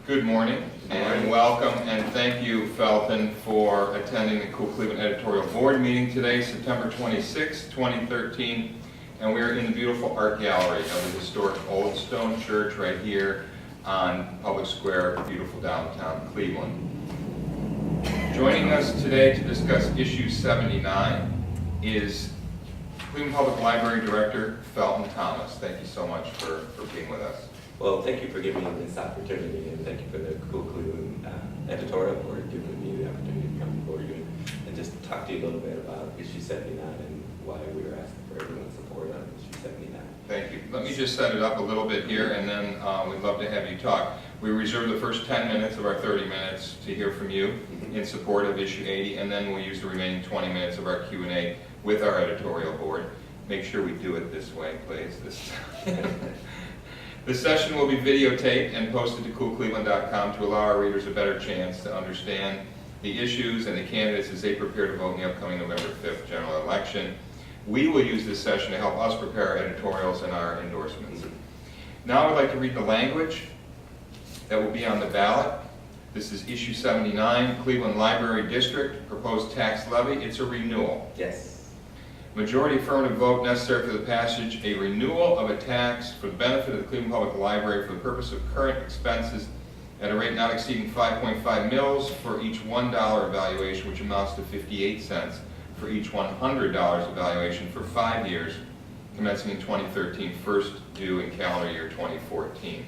Good morning and welcome, and thank you, Felton, for attending the Cool Cleveland Editorial Board meeting today, September 26, 2013, and we're in the beautiful art gallery of the historic Old Stone Church right here on Public Square, beautiful downtown Cleveland. Joining us today to discuss issue 79 is Cleveland Public Library Director Felton Thomas. Thank you so much for being with us. Well, thank you for giving me this opportunity, and thank you for the Cool Cleveland Editorial Board giving me the opportunity to come before you and just talk to you a little bit about issue 79 and why we are asking for everyone's support on issue 79. Thank you. Let me just set it up a little bit here, and then we'd love to have you talk. We reserve the first 10 minutes of our 30 minutes to hear from you in support of issue 80, and then we'll use the remaining 20 minutes of our Q&A with our editorial board. Make sure we do it this way, please. This session will be videotaped and posted to coolcleveland.com to allow our readers a better chance to understand the issues and the candidates as they prepare to vote in the upcoming November 5th general election. We will use this session to help us prepare our editorials and our endorsements. Now I'd like to read the language that will be on the ballot. This is issue 79, Cleveland Library District, proposed tax levy. It's a renewal. Yes. Majority affirmative vote necessary for the passage, a renewal of a tax for the benefit of the Cleveland Public Library for the purpose of current expenses at a rate not exceeding 5.5 mils for each $1 evaluation, which amounts to 58 cents for each $100 evaluation for 5 years, commencing in 2013, first due in calendar year 2014.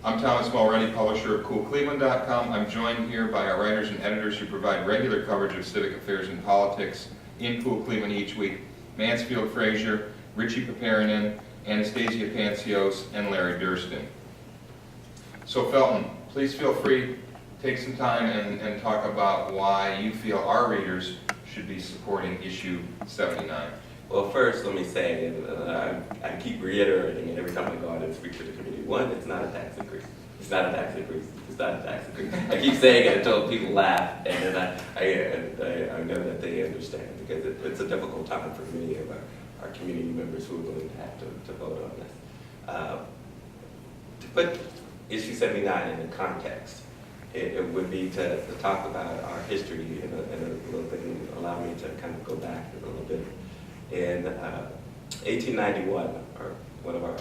I'm Thomas Mulready, publisher of CoolCleveland.com. I'm joined here by our writers and editors who provide regular coverage of civic affairs and politics in Cool Cleveland each week: Mansfield Frazier, Richey Piiparinen, Anastasia, Pantsios, and Larry Durston. So Felton, please feel free to take some time and talk about why you feel our readers should be supporting issue 79. Well, first, let me say, and I keep reiterating it every time I go out and speak to the community. One, it's not a tax increase. It's not a tax increase. It's not a tax increase. I keep saying it until people laugh, and then I know that they understand, because it's a difficult time for many of our community members who are going to have to vote on this. To put issue 79 in the context, it would be to talk about our history in a little bit and allow me to kind of go back a little bit. In 1891, one of our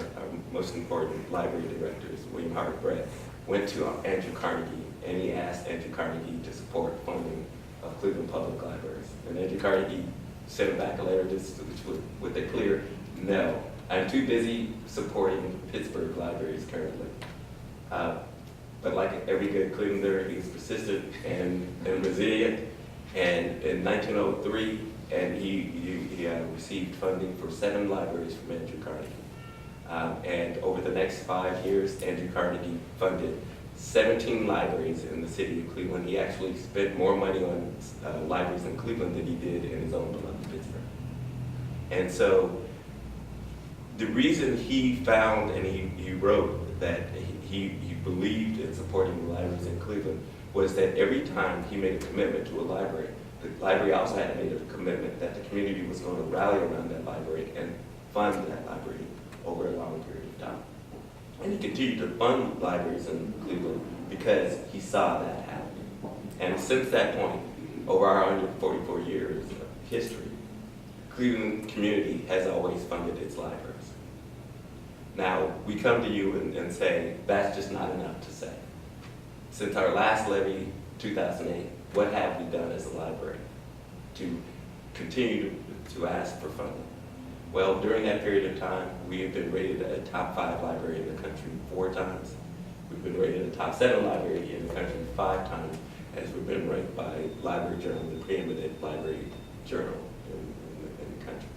most important library directors, William Howard Brett, went to Andrew Carnegie, and he asked Andrew Carnegie to support funding of Cleveland Public Libraries. And Andrew Carnegie sent him back a letter with a clear no. I'm too busy supporting Pittsburgh libraries currently. But like every good Clevelander, he was persistent and resilient. And in 1903, and he received funding for 7 libraries from Andrew Carnegie. And over the next 5 years, Andrew Carnegie funded 17 libraries in the city of Cleveland. He actually spent more money on libraries in Cleveland than he did in his own beloved Pittsburgh. And so the reason he found, and he wrote that he believed in supporting the libraries in Cleveland, was that every time he made a commitment to a library, the library also had to make a commitment that the community was going to rally around that library and fund that library over a long period of time. And he continued to fund libraries in Cleveland because he saw that happening. And since that point, over our 144 years of history, Cleveland community has always funded its libraries. Now, we come to you and say, that's just not enough to say. Since our last levy, 2008, what have we done as a library to continue to ask for funding? Well, during that period of time, we have been rated a top 5 library in the country 4 times. We've been rated a top 7 library in the country 5 times, as we've been ranked by Library Journal, the preeminent library journal in the country.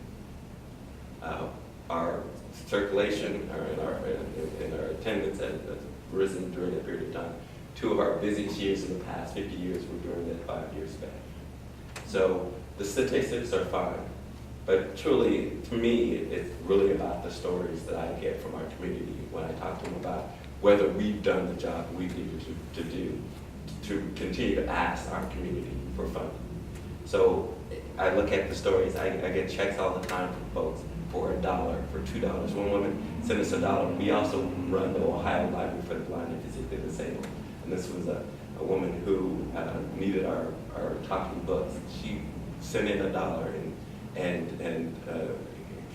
Our circulation and our attendance has risen during that period of time. 2 of our busiest years in the past 50 years were during that 5-year span. So the statistics are fine, but truly, to me, it's really about the stories that I get from our community when I talk to them about whether we've done the job we needed to do to continue to ask our community for funding. So I look at the stories, I get checks all the time from folks for $1, for $2. One woman sent us $1. We also run the Ohio Library for the Blind and Physically Disabled. And this was a woman who needed our talking books. She sent in $1, and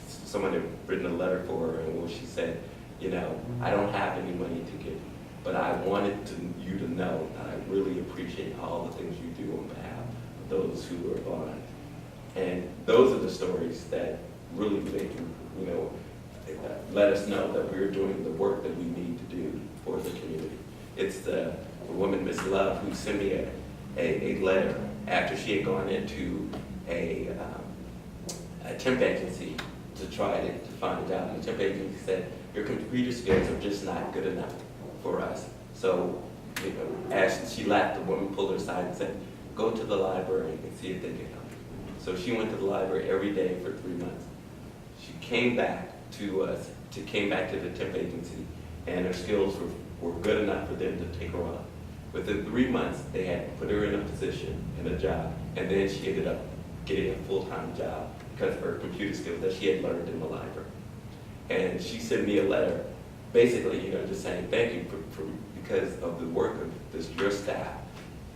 someone had written a letter for her, and she said, you know, I don't have any money to give, but I wanted you to know that I really appreciate all the things you do on behalf of those who are blind. And those are the stories that really make, you know, let us know that we're doing the work that we need to do for the community. It's the woman, Miss Love, who sent me a letter after she had gone into a temp agency to try to find a job. And the temp agency said, your computer skills are just not good enough for us. So, you know, as she left, the woman pulled her aside and said, go to the library and see if they can help you. So she went to the library every day for 3 months. She came back to us, came back to the temp agency, and her skills were good enough for them to take her on. Within 3 months, they had put her in a position, in a job, and then she ended up getting a full-time job because of her computer skills that she had learned in the library. And she sent me a letter, basically, you know, just saying thank you for because of the work of your staff,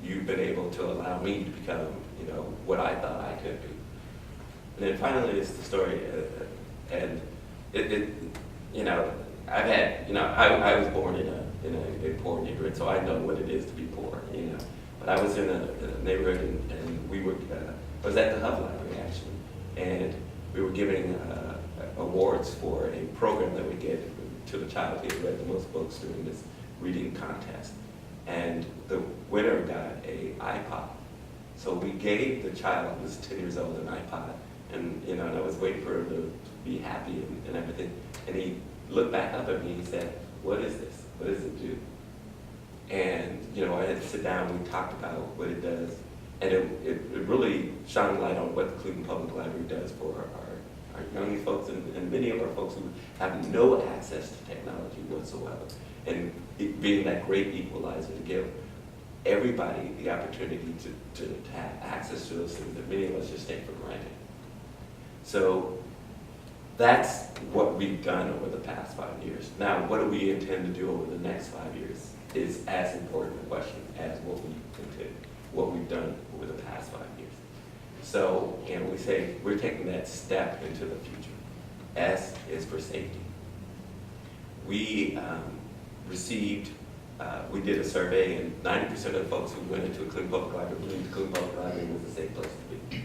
you've been able to allow me to become, you know, what I thought I could be. And then finally, it's the story, and it you know, I've had, you know, I was born in a poor neighborhood, so I know what it is to be poor, you know. But I was in a neighborhood, and we were, I was at the Hub Library, actually, and we were giving awards for a program that we gave to the child who read the most books during this reading contest. And the winner got an iPod. So we gave the child, who was 10 years old, an iPod. And, you know, and I was waiting for him to be happy and everything. And he looked back up at me and he said, what is this? What does it do? And, you know, I had to sit down, we talked about what it does. And it really shined light on what the Cleveland Public Library does for our young folks and many of our folks who have no access to technology whatsoever. And it being that great equalizer to give everybody the opportunity to have access to those things that many of us just take for granted. So that's what we've done over the past 5 years. Now, what do we intend to do over the next 5 years is as important a question as what we've done over the past 5 years. So, and we say we're taking that step into the future. S is for safety. We we did a survey, and 90% of the folks who went into a Cleveland Public Library believed the Cleveland Public Library was a safe place to be,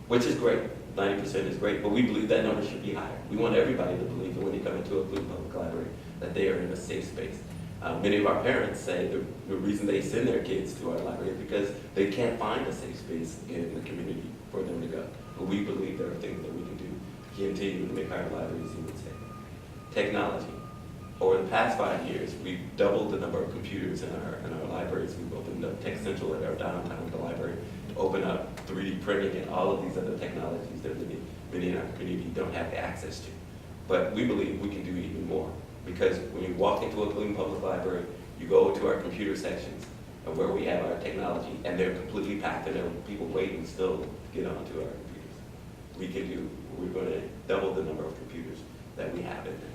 which is great. 90% is great, but we believe that number should be higher. We want everybody to believe that when they come into a Cleveland Public Library that they are in a safe space. Many of our parents say the reason they send their kids to our library is because they can't find a safe space in the community for them to go. But we believe there are things that we can do to continue to make our libraries even safer. Technology. Over the past 5 years, we've doubled the number of computers in our libraries. We've opened up Tech Central at our downtown at the library to open up 3D printing and all of these other technologies that many in our community don't have access to. But we believe we can do even more, because when you walk into a Cleveland Public Library, you go to our computer sections of where we have our technology, and they're completely packed, and there are people waiting still to get onto our computers. We're going to double the number of computers that we have in there.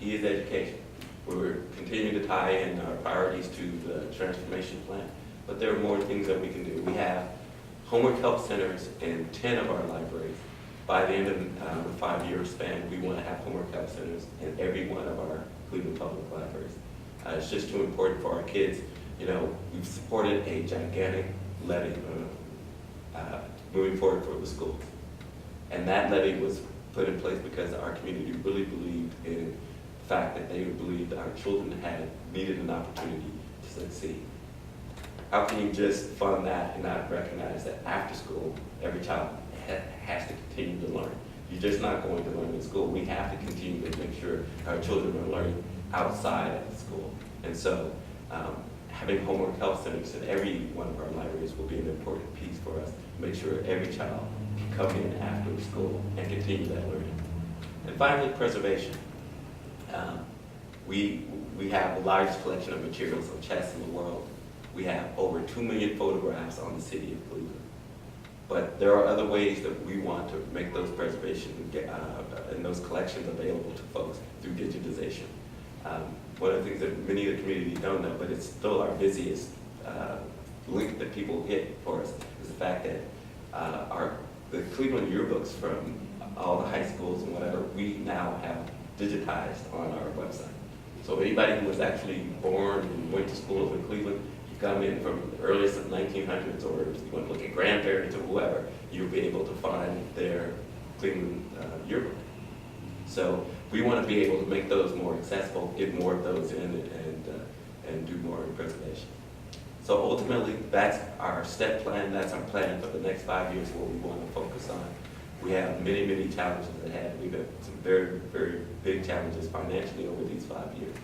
E is education. We're continuing to tie in our priorities to the transformation plan, but there are more things that we can do. We have homework help centers in 10 of our libraries. By the end of the 5-year span, we want to have homework help centers in every one of our Cleveland Public Libraries. It's just too important for our kids. You know, we've supported a gigantic levy moving forward for the schools. And that levy was put in place because our community really believed in the fact that they believed our children needed an opportunity to succeed. How can you just fund that and not recognize that after school, every child has to continue to learn? You're just not going to learn in school. We have to continue to make sure our children are learning outside of the school. And so having homework health centers in every one of our libraries will be an important piece for us to make sure every child can come in after school and continue that learning. And finally, preservation. We have the largest collection of materials on chess in the world. We have over 2 million photographs on the city of Cleveland. But there are other ways that we want to make those preservation and those collections available to folks through digitization. One of the things that many of the community don't know, but it's still our busiest link that people hit for us, is the fact that the Cleveland yearbooks from all the high schools and whatever, we now have digitized on our website. So anybody who was actually born and went to school in Cleveland, you come in from the earliest of the 1900s, or if you want to look at grandparents or whoever, you'll be able to find their Cleveland yearbook. So we want to be able to make those more accessible, get more of those in, and do more in preservation. So ultimately, that's our step plan, that's our plan for the next 5 years, what we want to focus on. We have many, many challenges ahead. We've had some very, very big challenges financially over these 5 years.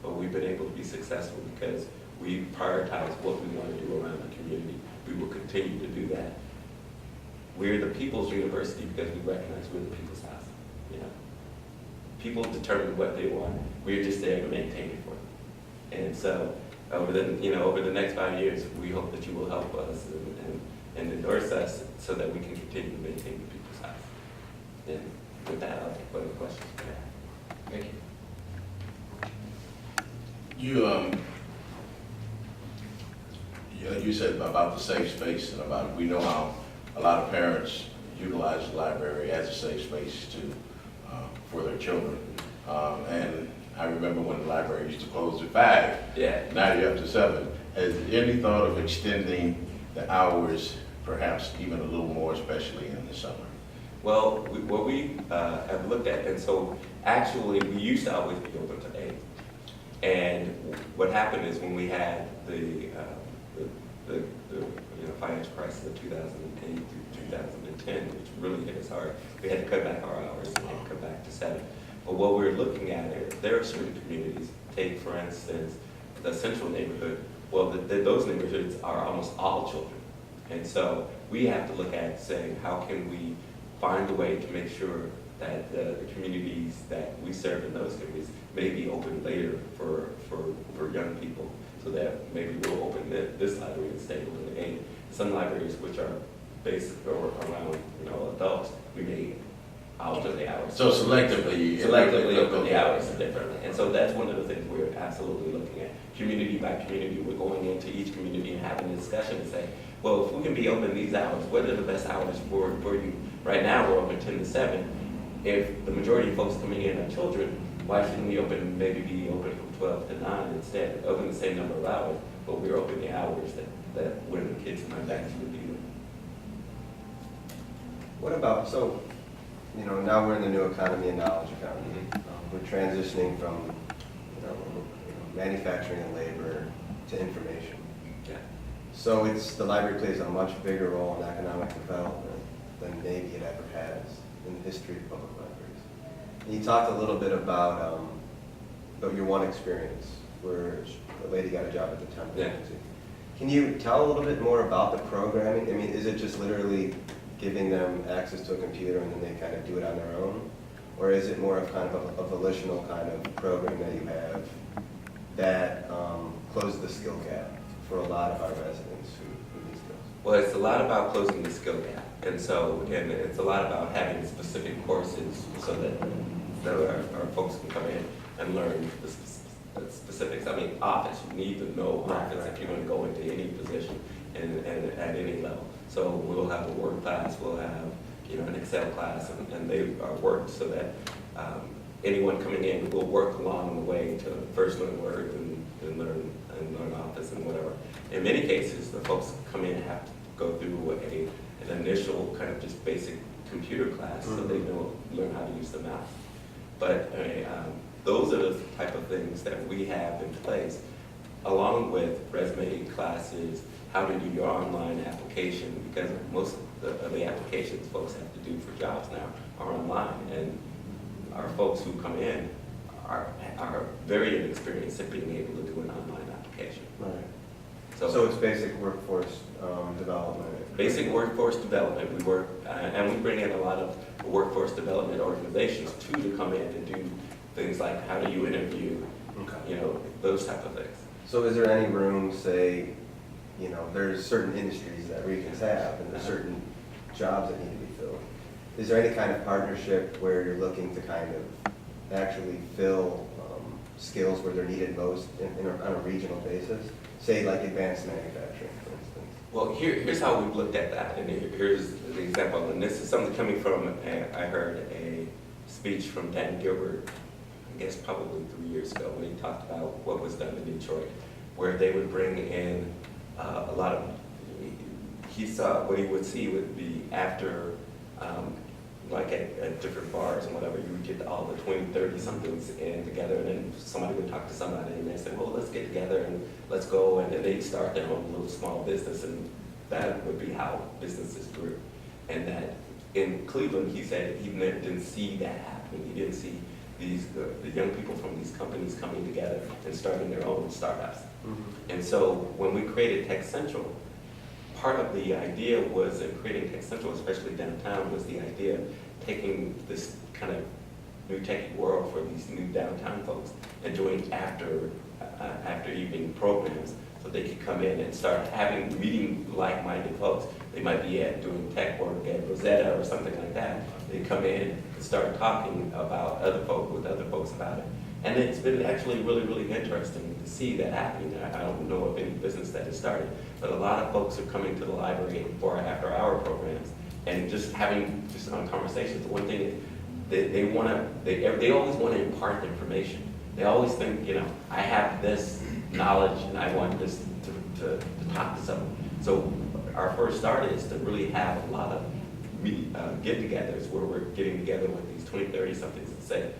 But we've been able to be successful because we prioritize what we want to do around the community. We will continue to do that. We're the people's university because we recognize we're the people's house. You know? People determine what they want. We're just there to maintain it for them. And so over the next 5 years, we hope that you will help us and endorse us so that we can continue to maintain the people's house. And with that, I'll take further questions. Thank you. You said about the safe space and about, we know how a lot of parents utilize the library as a safe space for their children. And I remember when the library used to close at 5. Yeah. Now you're up to 7. Has any thought of extending the hours, perhaps even a little more, especially in the summer? Well, what we have looked at, and so actually we used to always be open to 8. And what happened is when we had the financial crisis of 2008 through 2010, which really hit us hard, we had to cut back our hours and come back to 7. But what we're looking at is there are certain communities, take for instance the central neighborhood, well those neighborhoods are almost all children. And so we have to look at saying how can we find a way to make sure that the communities that we serve in those communities may be open later for young people, so that maybe we'll open this library and stay open to 8. Some libraries which are based or around adults, we may alter the hours. So selectively open the hours differently. And so that's one of the things we're absolutely looking at. Community by community, we're going into each community and having a discussion and say, well, if we can be open these hours, what are the best hours for you? Right now, we're open 10 to 7. If the majority of folks coming in are children, why shouldn't we maybe be open from 12 to 9 instead? Open the same number of hours, but we're open the hours that when the kids might actually be there. What about, so, now we're in the new economy and knowledge economy. We're transitioning from, manufacturing and labor to information. Yeah. So the library plays a much bigger role in economic development than maybe it ever has in the history of public libraries. And you talked a little bit about your one experience where the lady got a job at the Temple. Yeah. Can you tell a little bit more about the programming? I mean, is it just literally giving them access to a computer and then they kind of do it on their own? Or is it more of kind of a volitional kind of program that you have that closes the skill gap for a lot of our residents who need skills? Well, it's a lot about closing the skill gap. And it's a lot about having specific courses so that our folks can come in and learn the specifics. I mean, office, you need to know office if you're going to go into any position and at any level. So we'll have a Word class, we'll have an Excel class, and they are worked so that anyone coming in will work along the way to first learn Word and learn Office and whatever. In many cases, the folks come in and have to go through an initial kind of just basic computer class so they learn how to use the mouse. But those are the type of things that we have in place, along with resume classes, how to do your online application, because most of the applications folks have to do for jobs now are online, and our folks who come in are very inexperienced at being able to do an online application. Right. So it's basic workforce development. Basic workforce development. We work, and we bring in a lot of workforce development organizations too to come in and do things like how do you interview, those type of things. So is there any room, say, there's certain industries that regions have, and there's certain jobs that need to be filled. Is there any kind of partnership where you're looking to kind of actually fill skills where they're needed most on a regional basis? Say like advanced manufacturing, for instance. Well, here's how we've looked at that, and here's the example. And this is something coming from, I heard a speech from Dan Gilbert, I guess probably 3 years ago, when he talked about what was done in Detroit, where they would bring in a lot of, he saw, what he would see would be after, like at different bars and whatever, you would get all the 20, 30 somethings in together, and then somebody would talk to somebody and they said, well, let's get together and let's go, and then they'd start their own little small business, and that would be how businesses grew. And that in Cleveland, he said he didn't see that happening. He didn't see these the young people from these companies coming together and starting their own startups. Mm-hmm. And so when we created Tech Central, part of the idea was in creating Tech Central, especially downtown, was the idea of taking this kind of new techie world for these new downtown folks and doing after evening programs so they could come in and start meeting like-minded folks. They might be doing tech work at Rosetta or something like that. They come in and start talking about with other folks about it. And it's been actually really, really interesting to see that happening. I don't know of any business that has started, but a lot of folks are coming to the library for after-hour programs and just having conversations. One thing is they always want to impart information. They always think, I have this knowledge and I want this to talk to someone. So our first start is to really have a lot of get-togethers where we're getting together with these 20, 30 somethings and say,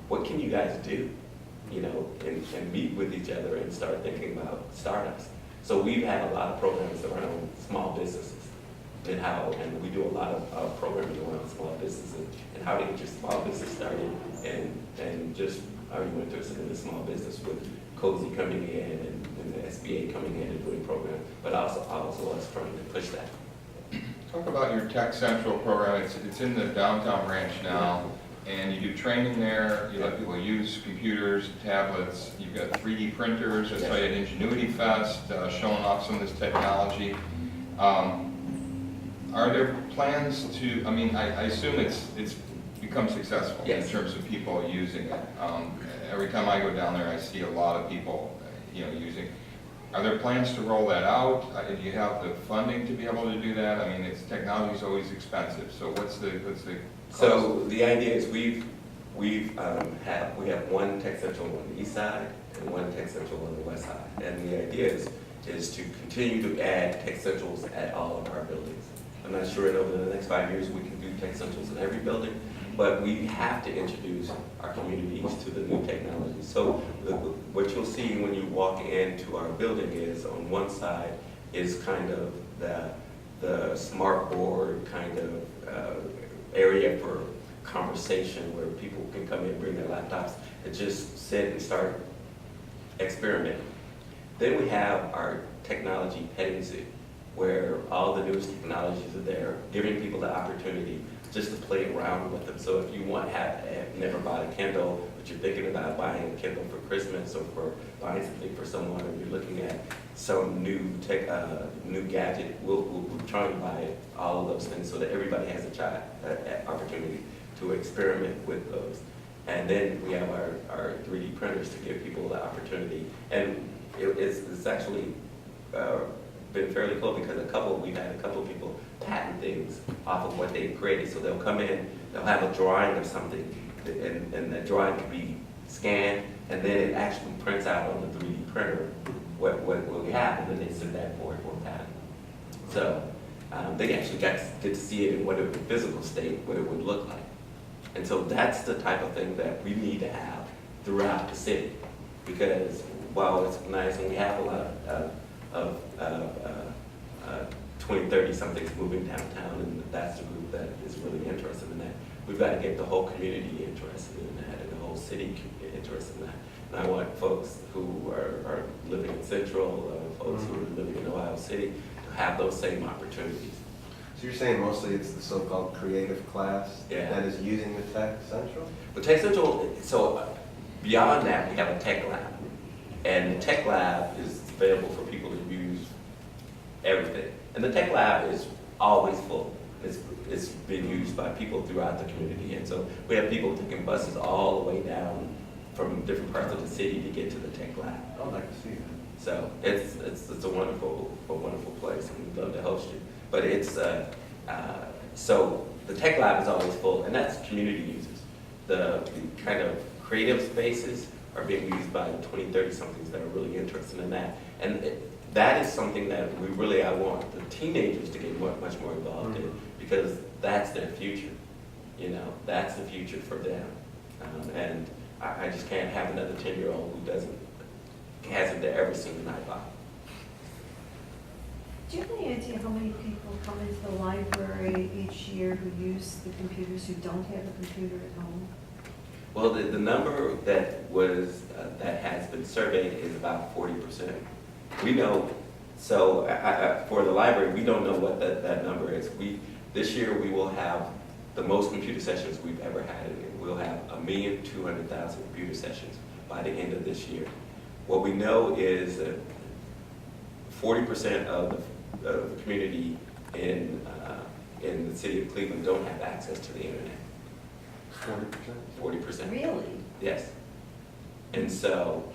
what can you guys do? And meet with each other and start thinking about startups. So we've had a lot of programs around small businesses and we do a lot of programming around small businesses and how to get your small business started and just are you interested in a small business with Cozy coming in and the SBA coming in and doing programs, but also us trying to push that. Talk about your Tech Central program. It's in the downtown branch now, and you do training there. You let people use computers, tablets. You've got 3D printers. I saw you at Ingenuity Fest showing off some of this technology. Are there plans to? I mean, I assume it's become successful yes. in terms of people using it. Every time I go down there, I see a lot of people, using. Are there plans to roll that out? Do you have the funding to be able to do that? I mean, technology is always expensive. So what's the cost? So the idea is we have one Tech Central on the east side and one Tech Central on the west side, and the idea is to continue to add Tech Centrals at all of our buildings. I'm not sure that over the next 5 years we can do Tech Centrals in every building, but we have to introduce our communities to the new technology. So what you'll see when you walk into our building is on one side is kind of the smart board kind of area for conversation where people can come in, bring their laptops, and just sit and start experimenting. Then we have our technology petting zoo, where all the newest technologies are there, giving people the opportunity just to play around with them. So if you have never bought a Kindle, but you're thinking about buying a Kindle for Christmas or for buying something for someone, or you're looking at some new gadget, we'll try and buy all of those things so that everybody has an opportunity to experiment with those. And then we have our 3D printers to give people the opportunity. And it's actually been fairly cool because we've had a couple of people patent things off of what they've created. So they'll come in, they'll have a drawing of something, and that drawing can be scanned, and then it actually prints out on the 3D printer what we have, and then they send that forward for a patent. So they actually get to see it in what a physical state, what it would look like. And so that's the type of thing that we need to have throughout the city, because while it's nice and we have a lot of 20, 30 somethings moving downtown, and that's the group that is really interested in that. We've got to get the whole community interested in that, and the whole city interested in that. And I want folks who are living in Central, folks who are living in Ohio City, to have those same opportunities. So you're saying mostly it's the so-called creative class that is using the Tech Central? But Tech Central, so beyond that, we have a tech lab. And the tech lab is available for people to use everything. And the tech lab is always full. it's been used by people throughout the community. And so we have people taking buses all the way down from different parts of the city to get to the tech lab. I'd like to see that. So it's a wonderful place, and we'd love to host you. But so the tech lab is always full, and that's community users. The kind of creative spaces are being used by the 20, 30 somethings that are really interested in that. And that is something that I want the teenagers to get much more involved in, because that's their future. You know, that's the future for them. And I just can't have another 10-year-old who hasn't ever seen an iPod. Do you have any idea how many people come into the library each year who use the computers, who don't have a computer at home? Well, the number that was that has been surveyed is about 40%. We know, so for the library, we don't know what that number is. This year we will have the most computer sessions we've ever had. We'll have 1,200,000 computer sessions by the end of this year. What we know is that 40% of the community in the city of Cleveland don't have access to the internet. 40%? 40%. Really? Yes. And so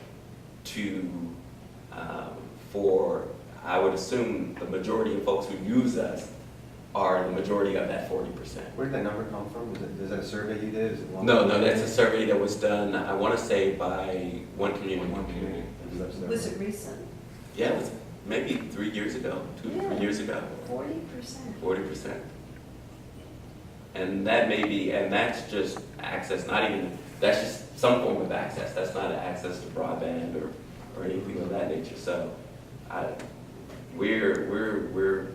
I would assume the majority of folks who use us are the majority of that 40%. Where did that number come from? Is that a survey you did? Is it one? No, that's a survey that was done, I want to say, by one community. Was it recent? Yeah, it was maybe 3 years ago, 3 years ago. 40%. 40%. And that's just access, that's just some form of access. That's not access to broadband or anything of that nature. So we're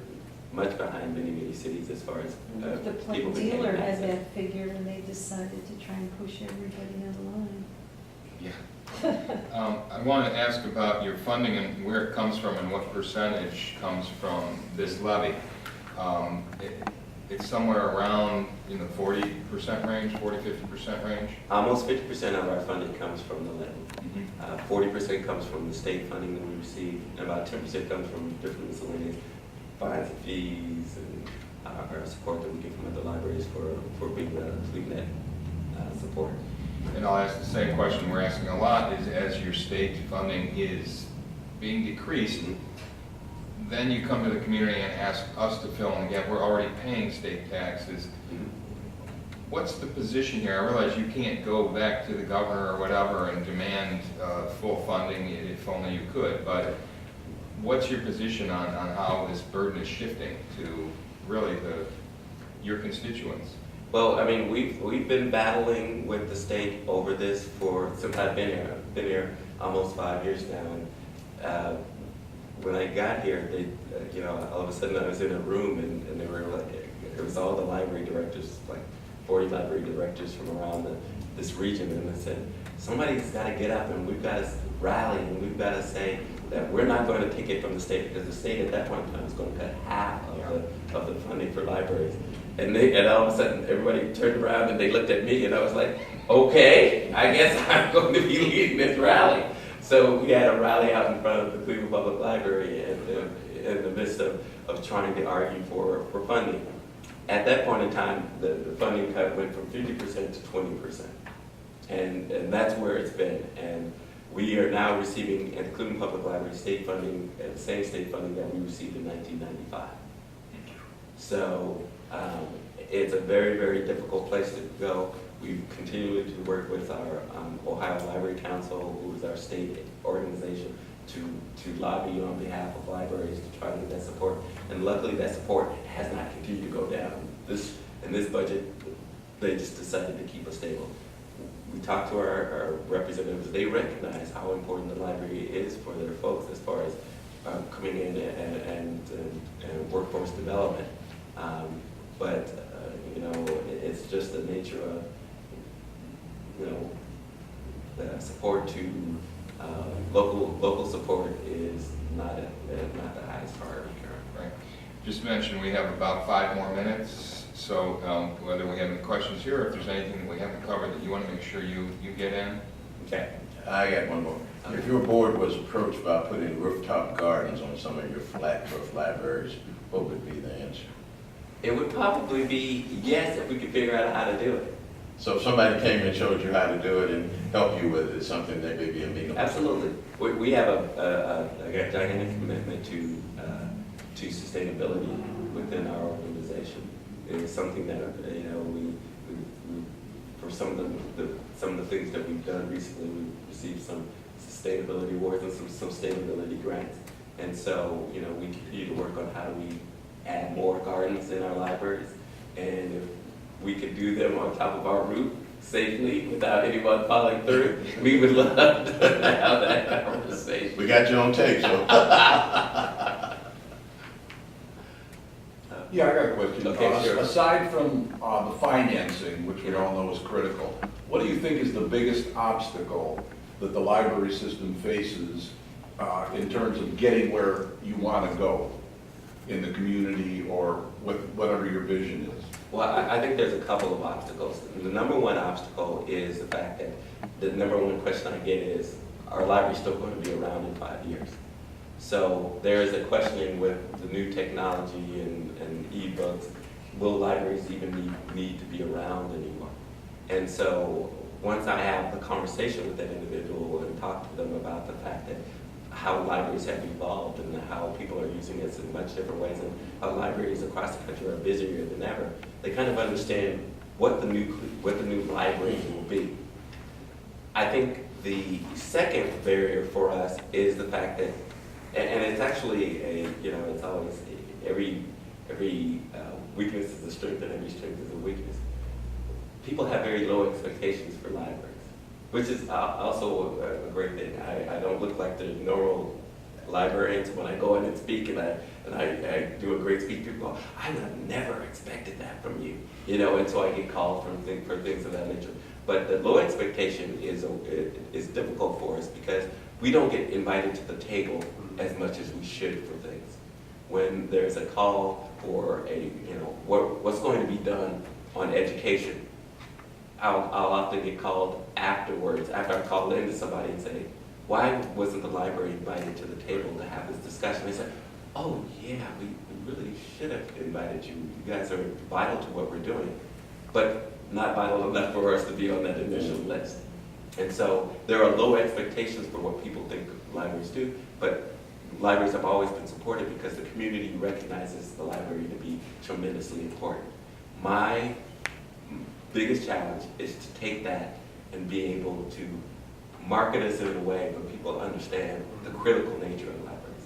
much behind many cities as far as The plate people being dealer able to had access. that figure and they decided to try and push everybody online. Yeah. I want to ask about your funding and where it comes from and what percentage comes from this levy. It's somewhere around in the 40% range, 40-50% range. Almost 50% of our funding comes from the levy. 40% comes from the state funding that we receive, and about 10% comes from different miscellaneous fines and fees and our support that we get from other libraries for being Cleveland support. And I'll ask the same question we're asking a lot, is as your state funding is being decreased, then you come to the community and ask us to fill in again. We're already paying state taxes. What's the position here? I realize you can't go back to the governor or whatever and demand full funding if only you could, but what's your position on how this burden is shifting to really your constituents? Well, I mean, we've been battling with the state over this since I've been here. I've been here almost 5 years now, and when I got here, they, all of a sudden I was in a room and they were like, it was all the library directors, like 40 library directors from around this region, and they said, somebody's got to get up and we've got to rally and we've got to say that we're not going to take it from the state, because the state at that point in time was going to cut half of the funding for libraries. And all of a sudden everybody turned around and they looked at me and I was like, okay, I guess I'm going to be leading this rally. So we had a rally out in front of the Cleveland Public Library in the midst of trying to argue for funding. At that point in time, the funding cut went from 50% to 20%. And that's where it's been. And we are now receiving at the Cleveland Public Library state funding, the same state funding that we received in 1995. So it's a very, very difficult place to go. We've continued to work with our Ohio Library Council, who is our state organization, to lobby on behalf of libraries to try to get that support. And luckily that support has not continued to go down. In this budget, they just decided to keep us stable. We talked to our representatives. They recognize how important the library is for their folks as far as coming in and workforce development. But it's just the nature of the support to local support is not the highest priority currently. Right. Just mentioned we have about 5 more minutes, so whether we have any questions here, or if there's anything that we haven't covered that you want to make sure you get in. Okay. I got one more. If your board was approached about putting rooftop gardens on some of your flat roof libraries, what would be the answer? It would probably be yes if we could figure out how to do it. So if somebody came and showed you how to do it and helped you with it, it's something that may be amenable. Absolutely. We have a gigantic commitment to sustainability within our organization. It is something that we for some of the things that we've done recently, we've received some sustainability awards and some sustainability grants. And so we continue to work on how do we add more gardens in our libraries, and if we could do them on top of our roof safely without anyone falling through, we would love to have that conversation. We got you on tape, so. Yeah, I got a question. Okay, sure. Aside from the financing, which we all know is critical, what do you think is the biggest obstacle that the library system faces in terms of getting where you want to go in the community or with whatever your vision is? Well, I think there's a couple of obstacles. The number one obstacle is the fact that the number one question I get is, are libraries still going to be around in 5 years? So there is a questioning with the new technology and e-books, will libraries even need to be around anymore? And so once I have the conversation with that individual and talk to them about the fact that how libraries have evolved and how people are using it in much different ways and how libraries across the country are busier than ever, they kind of understand what the new library will be. I think the second barrier for us is the fact that, and it's actually it's always every weakness is a strength and every strength is a weakness. People have very low expectations for libraries, which is also a great thing. I don't look like the normal librarians when I go in and speak and I do a great speech. People go, I would have never expected that from you, and so I get called for things of that nature. But the low expectation is difficult for us because we don't get invited to the table as much as we should for things. When there's a call for what's going to be done on education, I'll often get called afterwards, after I call in to somebody and say, why wasn't the library invited to the table to have this discussion? They said, oh yeah, we really should have invited you. You guys are vital to what we're doing, but not vital enough for us to be on that initial list. And so there are low expectations for what people think libraries do, but libraries have always been supported because the community recognizes the library to be tremendously important. My biggest challenge is to take that and be able to market us in a way where people understand the critical nature of libraries.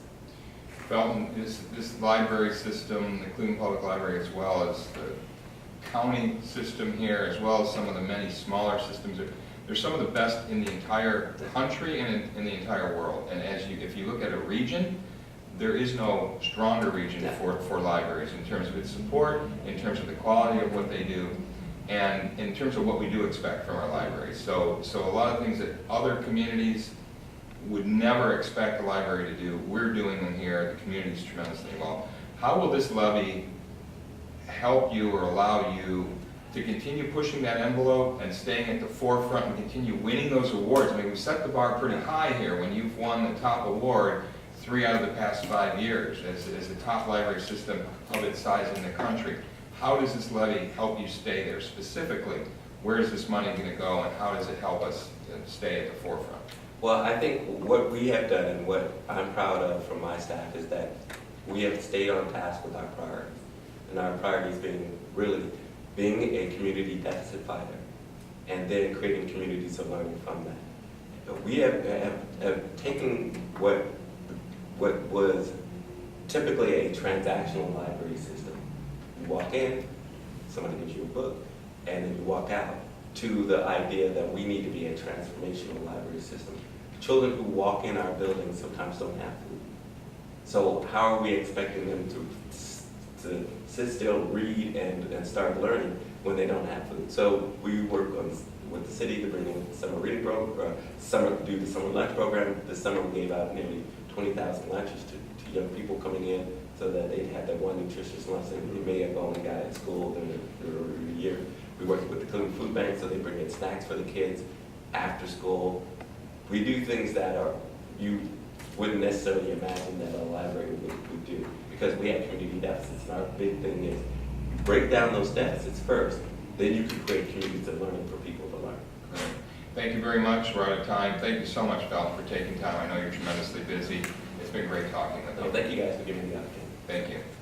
Felton, this library system, the Cleveland Public Library, as well as the county system here, as well as some of the many smaller systems, they're some of the best in the entire country and in the entire world. And if you look at a region, there is no stronger region for libraries in terms of its support, in terms of the quality of what they do, and in terms of what we do expect from our libraries. So a lot of things that other communities would never expect the library to do, we're doing them here. The community's tremendously well. How will this levy help you or allow you to continue pushing that envelope and staying at the forefront and continue winning those awards? I mean, we've set the bar pretty high here when you've won the top award 3 out of the past 5 years as the top library system of its size in the country. How does this levy help you stay there? Specifically, where is this money going to go and how does it help us stay at the forefront? Well, I think what we have done and what I'm proud of from my staff is that we have stayed on task with our priorities. And our priorities being a community deficit fighter and then creating communities of learning from that. We have taken what was typically a transactional library system. You walk in, somebody gives you a book, and then you walk out, to the idea that we need to be a transformational library system. Children who walk in our buildings sometimes don't have food. So how are we expecting them to sit still, read, and start learning when they don't have food? So we work with the city to bring in summer reading program, do the summer lunch program. This summer we gave out nearly 20,000 lunches to young people coming in so that they'd have that one nutritious lunch that they may have only got at school during the year. We work with the Cleveland Food Bank, so they bring in snacks for the kids after school. We do things that you wouldn't necessarily imagine that a library would do because we have community deficits, and our big thing is break down those deficits first, then you can create communities of learning for people to learn. Great. Thank you very much. We're out of time. Thank you so much, Felton, for taking time. I know you're tremendously busy. It's been great talking with So you. thank you guys for giving me the opportunity. Thank you.